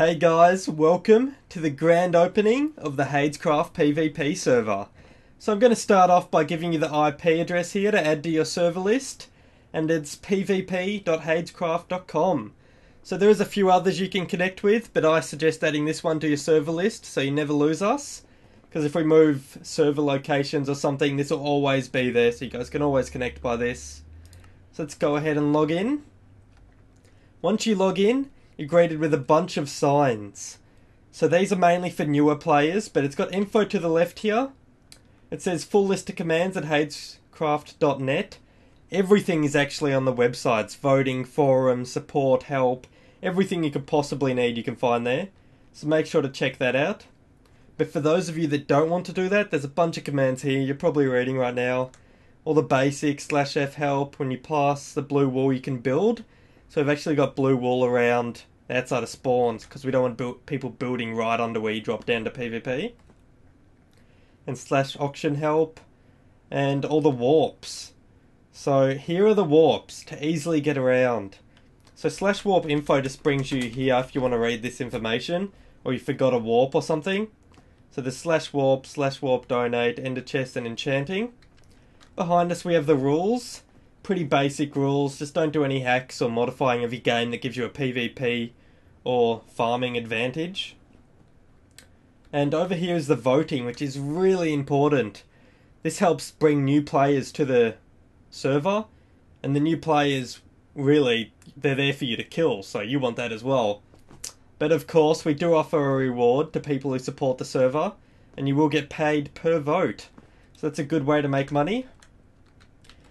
G'day guys, welcome to the grand opening of the HaydzCraft PvP server. So I'm going to start off by giving you the IP address here to add to your server list, and it's pvp.haydzcraft.com. So there is a few others you can connect with, but I suggest adding this one to your server list so you never lose us. Because if we move server locations or something, this will always be there, so you guys can always connect by this. So let's go ahead and log in. Once you log in, you're greeted with a bunch of signs. So these are mainly for newer players, but it's got info to the left here. It says full list of commands at HaydzCraft.net. Everything is actually on the websites. Voting, forums, support, help. Everything you could possibly need you can find there. So make sure to check that out. But for those of you that don't want to do that, there's a bunch of commands here you're probably reading right now. All the basics, /f help, when you pass the blue wall you can build. So we've actually got blue wall around the outside of spawns because we don't want people building right under where you drop down to PvP. And /auction help and all the warps. So here are the warps to easily get around. So /warp info just brings you here if you want to read this information or you forgot a warp or something. So the /warp donate, ender chest and enchanting. Behind us we have the rules. Pretty basic rules, just don't do any hacks or modifying of your game that gives you a PvP or farming advantage. And over here is the voting, which is really important. This helps bring new players to the server, and the new players, really, they're there for you to kill, so you want that as well. But of course, we do offer a reward to people who support the server, and you will get paid per vote. So that's a good way to make money.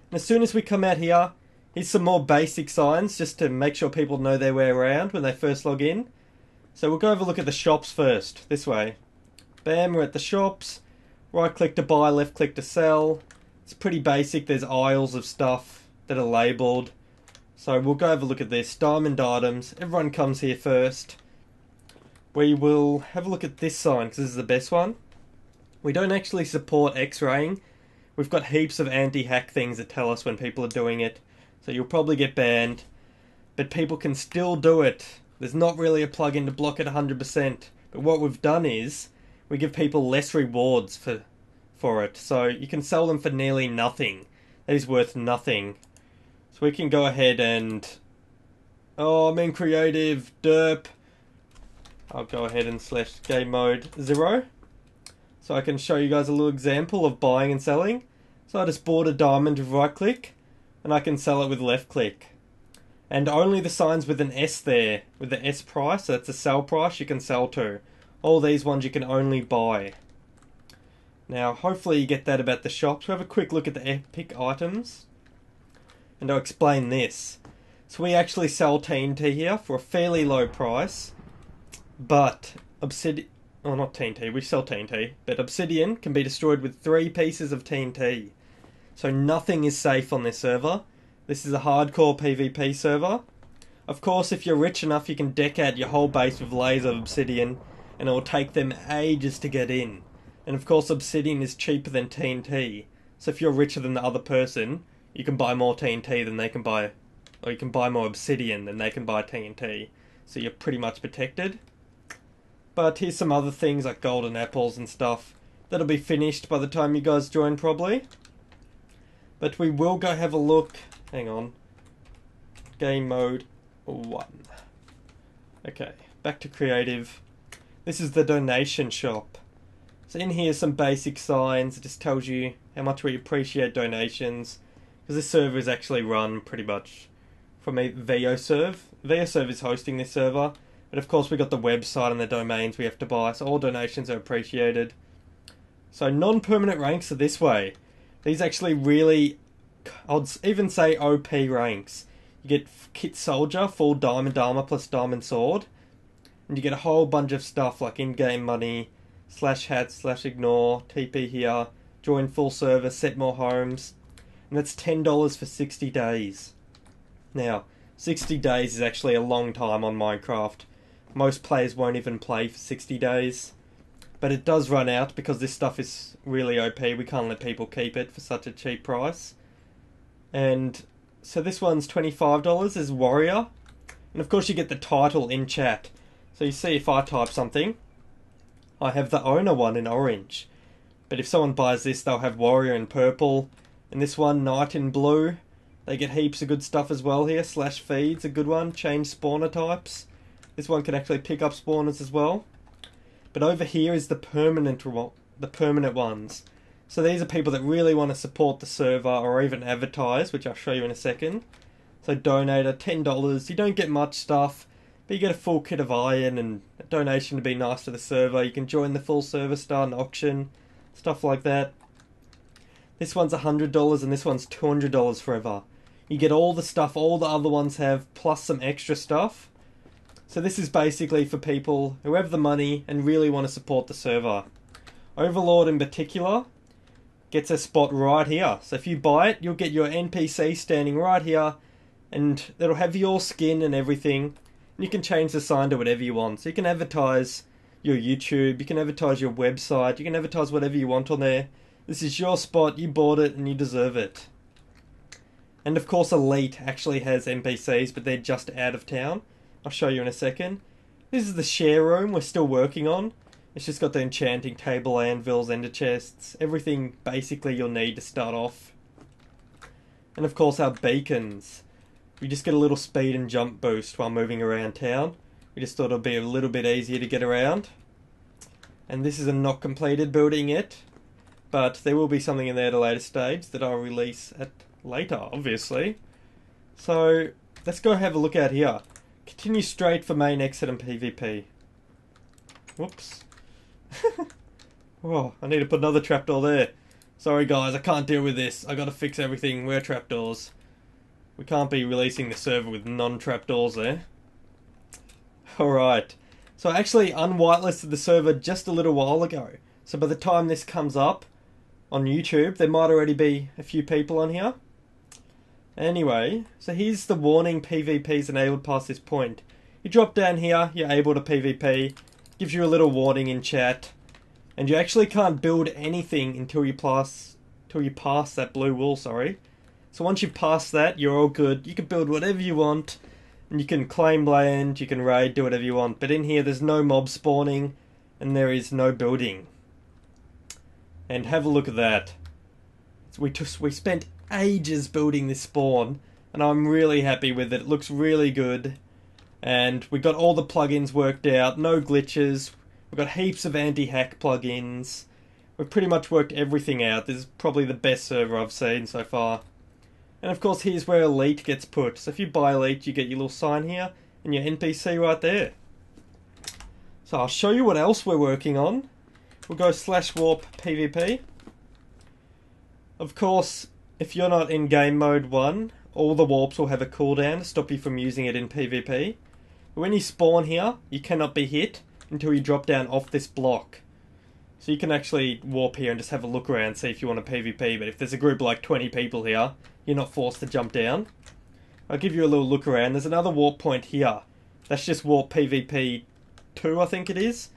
And as soon as we come out here, here's some more basic signs just to make sure people know their way around when they first log in. So we'll go have a look at the shops first, this way. Bam, we're at the shops. Right click to buy, left click to sell. It's pretty basic, there's aisles of stuff that are labelled. So we'll go have a look at this. Diamond items, everyone comes here first. We will have a look at this sign because this is the best one. We don't actually support X-raying. We've got heaps of anti-hack things that tell us when people are doing it. So you'll probably get banned. But people can still do it. There's not really a plugin to block it 100%. But what we've done is, we give people less rewards for it. So you can sell them for nearly nothing. That is worth nothing. So we can go ahead and... Oh, I'm in creative. Derp. I'll go ahead and /game mode 0. So I can show you guys a little example of buying and selling. So I just bought a diamond with right click, and I can sell it with left click. And only the signs with an S there, with the S price, so that's a sell price, you can sell to. All these ones you can only buy. Now hopefully you get that about the shops. We'll have a quick look at the epic items. And I'll explain this. So we actually sell TNT here for a fairly low price. But obsidian... Oh, not TNT, we sell TNT. But obsidian can be destroyed with 3 pieces of TNT. So nothing is safe on this server. This is a hardcore PvP server. Of course, if you're rich enough, you can deck out your whole base with layers of obsidian, and it will take them ages to get in. And of course, obsidian is cheaper than TNT. So if you're richer than the other person, you can buy more TNT than they can buy, or you can buy more obsidian than they can buy TNT. So you're pretty much protected. But here's some other things like golden apples and stuff. That'll be finished by the time you guys join probably. But we will go have a look. Hang on. Game mode 1. Okay, back to creative. This is the donation shop. So in here some basic signs. It just tells you how much we appreciate donations. Because this server is actually run pretty much from a VOServe. VOServe is hosting this server. But of course we got the website and the domains we have to buy. So all donations are appreciated. So non-permanent ranks are this way. These actually really, I'd even say OP ranks. You get Kit Soldier, full diamond armor plus diamond sword. And you get a whole bunch of stuff like in-game money, /hat, /ignore, TP here, join full server, set more homes. And that's $10 for 60 days. Now, 60 days is actually a long time on Minecraft. Most players won't even play for 60 days. But it does run out because this stuff is really OP. We can't let people keep it for such a cheap price. And so this one's $25 is Warrior. And of course you get the title in chat. So you see if I type something, I have the owner one in orange. But if someone buys this, they'll have warrior in purple. And this one, knight in blue. They get heaps of good stuff as well here. Slash feed's a good one. Change spawner types. This one can actually pick up spawners as well. But over here is the permanent ones. So these are people that really want to support the server or even advertise, which I'll show you in a second. So donator, $10. You don't get much stuff, but you get a full kit of iron and a donation to be nice to the server. You can join the full server, start an auction, stuff like that. This one's $100 and this one's $200 forever. You get all the stuff all the other ones have, plus some extra stuff. So this is basically for people who have the money and really want to support the server. Overlord in particular gets a spot right here. So if you buy it, you'll get your NPC standing right here, and it'll have your skin and everything. And you can change the sign to whatever you want. So you can advertise your YouTube, you can advertise your website, you can advertise whatever you want on there. This is your spot, you bought it, and you deserve it. And of course Elite actually has NPCs, but they're just out of town. I'll show you in a second. This is the share room we're still working on. It's just got the enchanting table, anvils, ender chests, everything basically you'll need to start off. And of course our beacons. We just get a little speed and jump boost while moving around town. We just thought it'd be a little bit easier to get around. And this is a not completed building yet, but there will be something in there at a later stage that I'll release at later, obviously. So let's go have a look out here. Continue straight for main exit and PvP. Whoops. Oh, I need to put another trapdoor there. Sorry guys, I can't deal with this. I gotta fix everything. We're trapdoors. We can't be releasing the server with non-trapdoors there. Alright. So I actually unwhitelisted the server just a little while ago. So by the time this comes up on YouTube, there might already be a few people on here. Anyway, so here's the warning: PvP's enabled past this point. You drop down here, you're able to PvP. Gives you a little warning in chat. And you actually can't build anything until you pass that blue wall, sorry. So once you pass that, you're all good. You can build whatever you want. And you can claim land, you can raid, do whatever you want. But in here, there's no mob spawning. And there is no building. And have a look at that. We spent ages building this spawn. And I'm really happy with it. It looks really good. And we got all the plugins worked out. No glitches. We've got heaps of anti-hack plugins. We've pretty much worked everything out. This is probably the best server I've seen so far. And of course, here's where Elite gets put. So if you buy Elite, you get your little sign here and your NPC right there. So I'll show you what else we're working on. We'll go /warp PvP. Of course, if you're not in game mode 1, all the warps will have a cooldown to stop you from using it in PvP. But when you spawn here, you cannot be hit until you drop down off this block. So you can actually warp here and just have a look around, see if you want a PvP. But if there's a group like 20 people here, you're not forced to jump down. I'll give you a little look around. There's another warp point here. That's just warp PvP 2, I think it is.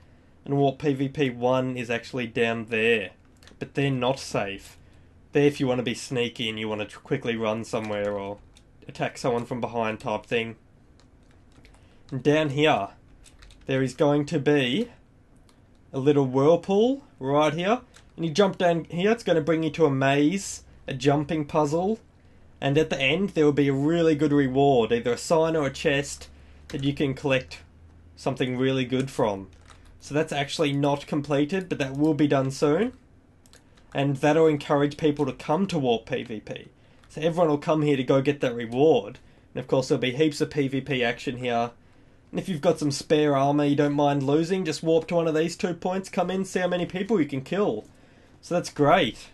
And warp PvP 1 is actually down there. But they're not safe. They're if you want to be sneaky and you want to quickly run somewhere or attack someone from behind type thing. And down here, there is going to be a little whirlpool right here. And you jump down here, it's going to bring you to a maze, a jumping puzzle. And at the end, there will be a really good reward, either a sign or a chest that you can collect something really good from. So that's actually not completed, but that will be done soon. And that'll encourage people to come to Warp PvP. So everyone will come here to go get that reward. And of course there'll be heaps of PvP action here. And if you've got some spare armor you don't mind losing, just warp to one of these 2 points, come in, see how many people you can kill. So that's great.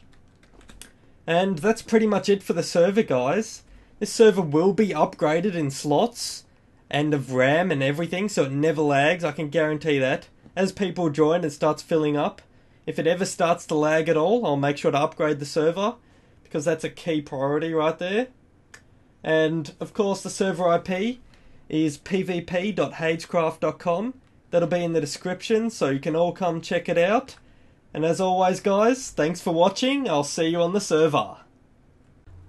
And that's pretty much it for the server, guys. This server will be upgraded in slots and of RAM and everything, so it never lags, I can guarantee that. As people join, it starts filling up. If it ever starts to lag at all, I'll make sure to upgrade the server, because that's a key priority right there. And of course the server IP is pvp.HaydzCraft.com. That'll be in the description, so you can all come check it out. And as always guys, thanks for watching, I'll see you on the server.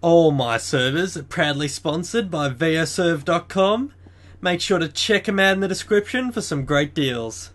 All my servers are proudly sponsored by voserve.com. Make sure to check them out in the description for some great deals.